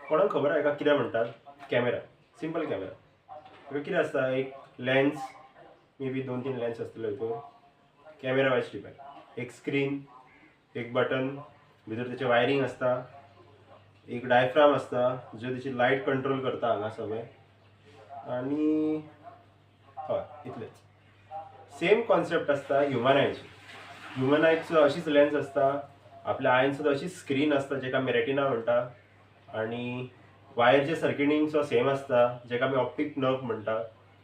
कोणाक खबर आहे का कितें म्हणटात? कॅमेरा. Simple camera. ताका कितें आसता, एक लेन्स, मे बी 2-3 लेन्स आसतले हितून. Camera wise depend. एक स्क्रीन, एक बटन, भितर तेचे वायरिंग आसता, एक डायफ्राम आसता जो तेची लायट कंट्रोल करता हांगा सगळें. आनी हय इतलेंच. सेम कॉन्सेप्ट आसता ह्युमन आयची. ह्युमन आयचो अशीच लेन्स आसता, आपल्या आयन सुद्दां अशीच स्क्रीन आसता जेका आमी रेटिना म्हणटा. आनी वायरचे सर्किटींग सेम आसता जेका आमी ऑप्टीक नर्व म्हणटा.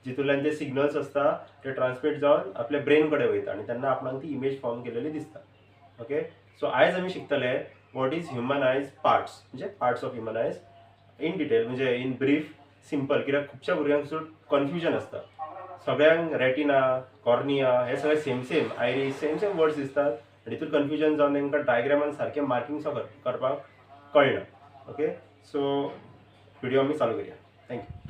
जितूंतल्यान ते सिग्नल्स आसता ते ट्रान्समीट जावन आपल्या ब्रेन कडेन वयता आनी तेन्ना आपणाक ती इमेज फॉर्म केलेली दिसता. ओके, सो आयज आमी शिकतले वॉट इज ह्युमन आयज पार्ट्स, म्हणजे पार्ट्स ऑफ ह्युमन आयज इन डिटेल, म्हणजे इन ब्रीफ, सिंपल. कित्याक खुबश्या भुरग्यांक सुद्दां कन्फ्युजन आसता. सगळ्यांक रेटिना, कॉर्निया हे सगळे सेम आयरीस सेम वर्ड्स दिसतात आनी हितून कन्फ्युजन जावन तांकां डायग्रामान सारकें मार्किंग करपाक कळना. ओके, सो व्हिडिओ आमी चालू करूया. Thank you.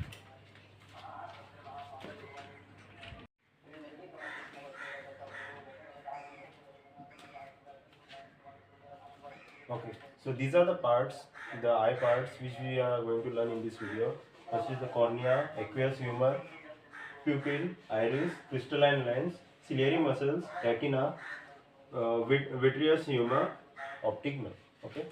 Okay, so these are the parts, the eye parts which we are going to learn in this video. First is the cornea, aqueous humor, pupil, iris, crystalline lens, ciliary muscles, retina, vitreous humor, optic nerve. Okay.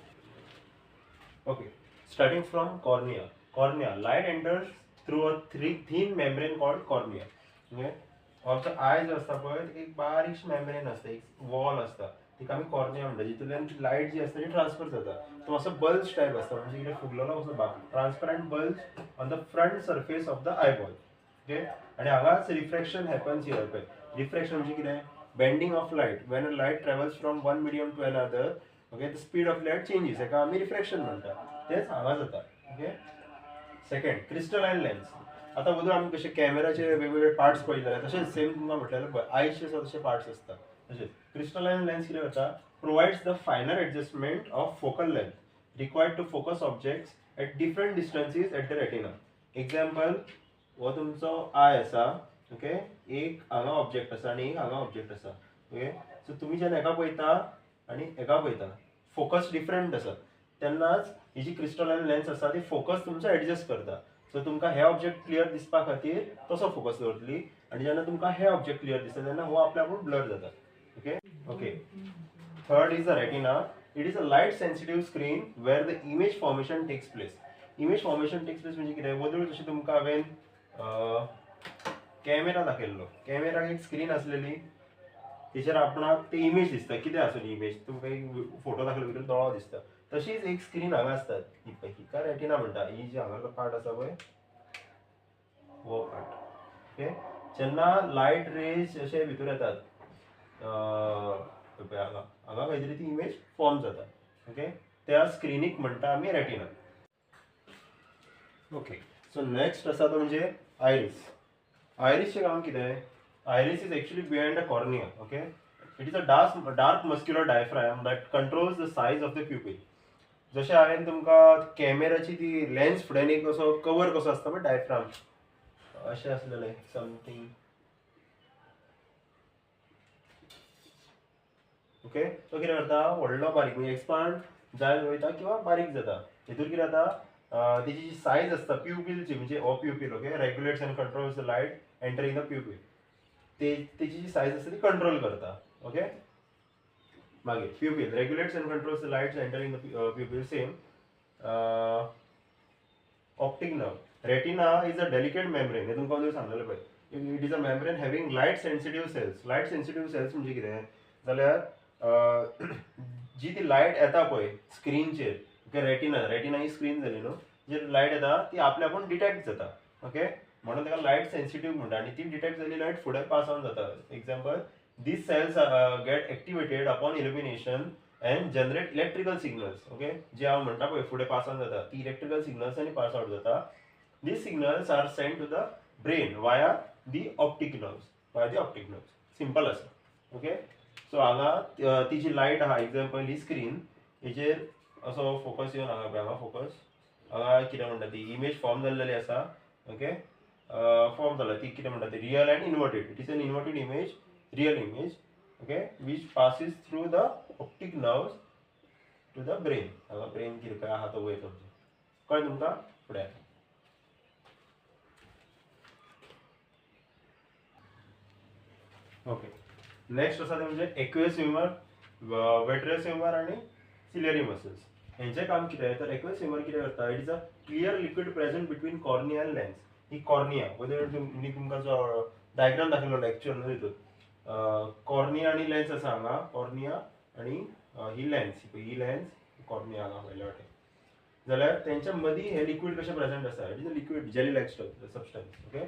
Okay. Starting from cornea. Cornea, light enters through a thin membrane called cornea. Okay. Of the eye जो असता पळय एक बारीकशी membrane असता, एक wall असता, तिका आमी cornea म्हणटा. जितूंतल्यान लायट जी असता ती ट्रान्सफर जाता. तो असो बल्ज टायप असता, म्हणजे कितें फुगलेलो असो भाग, transparent bulge on the front surface of the eyeball. Okay, आनी हांगाच रिफ्रॅक्शन हॅपन्स हियर पळय. रिफ्रॅक्शन म्हणजे कितें? Bending of light. When a light travels from one medium to another, okay, the speed of light changes, हेका आमी refraction म्हणटा. तेच हांगा जाता. ओके. Second, crystalline lens. आता वदून आमी कशे कॅमेराचे वेगवेगळे पार्ट्स पळयले तशेंच सेम तुमकां म्हटलेलें पळय आयचे तशे पार्ट्स आसता. तशेंच क्रिस्टलायन लेन्स कितें करता? Provides the finer adjustment of focal length required to focus objects at different distances at the retina. Example, हो तुमचो आय आसा. ओके, एक हांगा ऑब्जेक्ट आसा आनी एक हांगा ऑब्जेक्ट आसा. ओके, सो तुमी जेन्ना हेका पळयता आनी हेका पळयता, फोकस डिफरंट आसा, तेन्नाच ही जी क्रिस्टलायन लेन्स आसा ती फोकस तुमचो एडजस्ट करता. सो तुमकां हे ऑब्जेक्ट क्लियर दिसपा खातीर तसो फोकस दवरतली, आनी जेन्ना तुमकां हे ऑब्जेक्ट क्लियर दिसता तेन्ना हो आपल्या आपूण ब्लर जाता. Okay. Okay, third is the retina. It is a light sensitive screen where the image formation takes place. Image formation takes place म्हणजे कितें? वदूळ जशें तुमकां हांवें कॅमेरा दाखयल्लो, कॅमेराक एक स्क्रीन आसलेली, तेचेर आपणाक ती इमेज दिसता. कितें आसूं इमेज, तुमकां एक फोटो दाखयलो भितर दोळो दिसता. तशीच एक स्क्रीन हांगा आसता, हिका रेटिना म्हणटा. ही जी हांगालो पार्ट आसा पळय, वो पार्ट. ओके, जेन्ना लायट रेज अशे भितर येतात, हांगा हांगा खंय तरी ती इमेज फॉर्म जाता. ओके, त्या स्क्रीनीक म्हणटा आमी रेटिना. ओके, सो नेक्स्ट आसा तो म्हणजे आयरीस. आयरीसचें काम कितें? Iris is actually behind the cornea. Okay, it is a dark muscular diaphragm that controls the size of the pupil. जशें हांवें तुमकां कॅमेराची ती लेन्स फुड्यान एक असो कवर कसो आसता पळय डायफ्राम, अशें आसलेलें समथींग. ओके, तो कितें करता? व्हडलो बारीक म्हणजे एक्सपांड जायत वयता किंवा बारीक जाता. हितून कितें जाता? तेची जी सायज आसता प्युपिलची, म्हणजे हो pupil, okay, regulates and controls the light entering the pupil. तेची जी सायज आसता ती कंट्रोल करता. ओके, मागीर pupil regulates and controls the lights entering the pupil. Same. Optic nerve. Retina is a delicate membrane. हे तुमकां सांगलेलें पळय. It is a membrane having light sensitive cells. Light sensitive cells म्हणजे कितें जाल्यार जी ती लायट येता पळय स्क्रीनचेर, ओके, रेटिना ही स्क्रीन जाली न्हू, जी लायट येता ती आपल्या आपूण डिटेक्ट जाता. ओके, म्हणून ताका लायट सेन्सिटिव्ह म्हणटा. आनी ती डिटेक्ट जाल्ली लायट फुडें पास ऑन जाता. Example, these cells get activated upon illumination and generate electrical signals. Okay, जे हांव म्हणटा पळय फुडें पास ऑन जाता ती इलेक्ट्रिकल सिग्नल्स आनी पास आउट जाता. These signals are sent to the brain via the optic nerves. Simple आसा. ओके, सो हांगा ती जी लायट आहा, एक्झाम्पल ही स्क्रीन, हेचेर असो फोकस येवन हांगा फोकस, हांगा कितें म्हणटा ती इमेज फॉर्म जाल्लेली आसा. ओके, फॉर्म जाला ती कितें म्हणटा ती real end inverted. It is an inverted image, real image, okay, which passes through the optic nerves to the brain. हांगा ब्रेन कितें काय आहा तो वयर समजून. कळ्ळें तुमकां फुडें ओके नेक्स्ट आसा ते म्हणजे एक्वेस ह्युमर वेट्रस ह्युमर आणि सिलियरी मसल्स हेंचें काम कितें तर एक्वेस ह्युमर कितें करता it is a clear liquid present between cornea आनी लेन्स ही कॉर्निया पयलीं मी तुमकां जो डायग्राम दाखयलो लेक्चर न्हू हितून कॉर्निया आणि लेन्स आसा हांगा कॉर्निया आणि ही लेन्स ही लेन्स कॉर्निया हांगा पयल्या वाटेन जाल्यार तेंच्या मदीं हे लिक्विड कशें प्रेझेंट आसा it is a liquid jelly like substance okay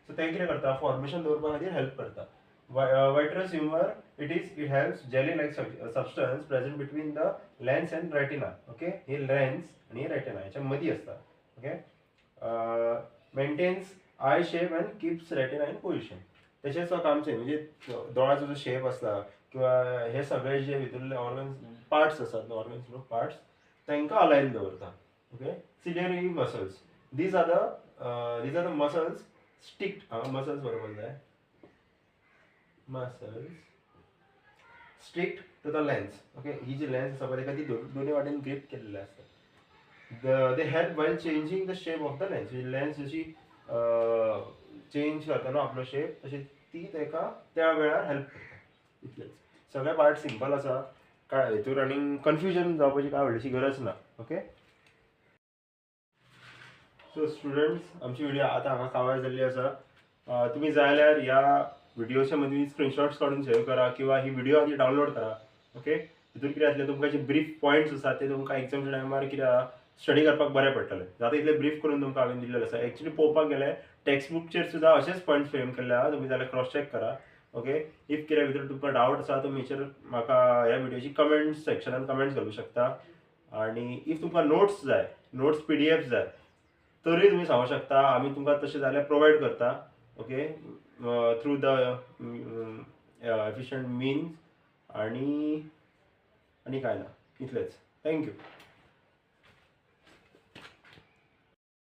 so तें कितें करता फॉर्मेशन दवरपा खातीर हेल्प करता vitreous humor it helps jelly like substance present between the lens and retina okay हे lens आणि retina याच्या मध्ये असता okay maintains eye shape and keeps retina in position तशेंच कामचें म्हणजे दोळ्याचो जो शेप आसता किंवा हे सगळे जे भितरले ऑर्गन्स पार्ट्स आसात ऑर्गन्स न्हू पार्ट्स तांकां अलायन दवरता okay ciliary muscles these are the muscles stick muscles बरोबर जाय muscles stick to the lens okay he G lens आसा पळय ती दोन्ही वाटेन ग्रिप केलेली आसता they help while changing the shape of the lens lens जशी चेंज करता न्हू आपलो शेप तशी ती तेका त्या वेळार हेल्प करता इतलेंच सगळे पार्ट सिंपल आसा काय हेतूर आनी कन्फ्युजन जावपाची काय व्हडलीशी गरज ना ओके सो स्टुडंट्स आमची व्हिडिओ आता हांगा काबार जाल्ली आसा तुम्ही जाय जाल्यार ह्या व्हिडिओच्या मदीं स्क्रीनशॉट्स काढून सेव्ह करा किंवा ही व्हिडिओ आधी डावनलोड करा ओके हितून कितें जातलें तुमकां जे ब्रीफ पॉयंट्स आसात ते तुमकां एग्जामच्या टायमार कितें स्टडी करपाक बरें पडटलें जाता इतलें ब्रीफ करून तुमकां हांवें दिल्लें आसा एक्चुअली पळोवपाक गेल्यार टेक्स्ट बुकचेर सुद्दां अशेंच पॉयंट्स फ्रेम केल्ले आहा तुमी जाल्यार क्रॉस चॅक करा ओके इफ कितें भितर तुमकां डावट आसा तुमी हेचेर म्हाका ह्या व्हिडिओची कमेंट सेक्शनान कमेंट्स घालूं शकता आनी इफ तुमकां नोट्स जाय नोट्स PDF जाय तरी तुम्ही सांगू शकता आम्ही तुमकां तशें जाल्यार प्रोवायड करता okay through the efficient means आणि काय ना इतलेंच थँक्यू